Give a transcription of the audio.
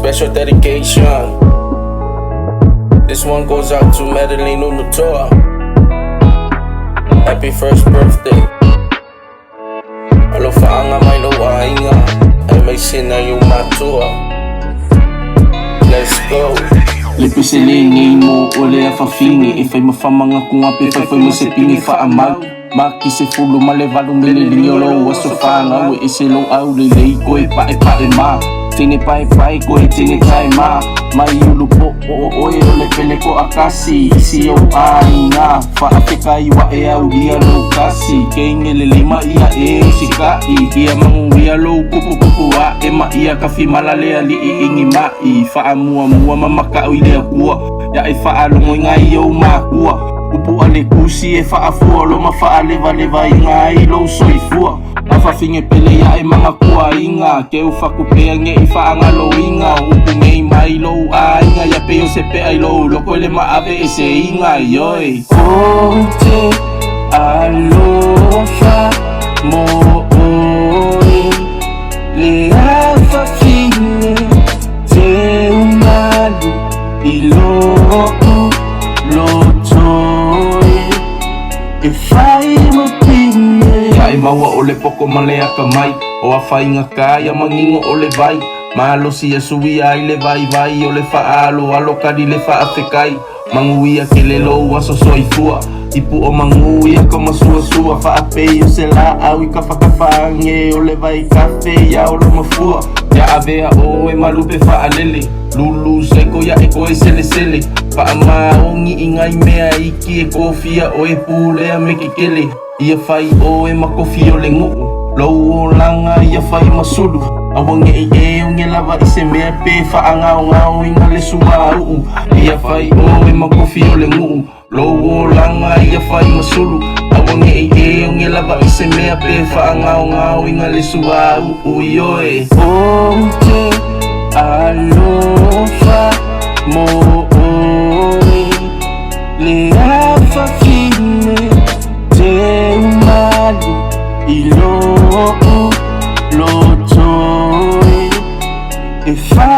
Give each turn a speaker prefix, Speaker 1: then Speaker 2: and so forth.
Speaker 1: special dedication. This one goes out to Madeline Unutoa. Happy first birthday. Alo faanga may nawainga ay may sinayong matua. Let's go.
Speaker 2: Lipi silingi mo ule afafingi ifay mafamanga kung api fay mo sepingi faamag maki se fulo malevado mililinyolo wasofanga we iselo au lilei ko pa ma tini pai ko tini tai ma yulu po o le pele ko akasi isio ainga fa afrika iwa e au dia lo kasi kengele lima ia e sikai ia manguia lo kupu wa e ma ia kafi malale ali ingi mai fa amua mamaka ile akua ya e fa alongo ngai yo makua upu ale kusi e fa afua lo ma fa ale valeva ngai lo soifua afa finge pele ya e manga kua inga ke ufa kupea nge ifa angalo inga upu ngei mai lo ainga ya peo se pe ai lo loko le ma ave ese inga yoi fonte alofa mo oi le afa finge te umadu ilo Ai maua ole poko malea kamai o afainga kaya mangingo ole vai malo si asui ai le vai ole faalo alo kadi le fa afekai manguia kelelo waso soifua ipu o manguia kama sua fa apeio sela au kafafange ole vai cafe ya ole mafua ya avea o e malupe fa alele lulu seko ya eko e sele fa ama ongi ingai mea iki e kofia o e pule a mekikele ia fai o e makofi o le nguu Lau o langa ia fai masulu Awange e unge lava ise mea pe fa ngau inga le sua uu ia fai o e makofi o le nguu Lau o langa ia fai masulu Awange e unge lava ise mea pe fa ngau inga le sua uu ioe Onte alofa mo oi le afa fine te umadu ilo lo toi e fa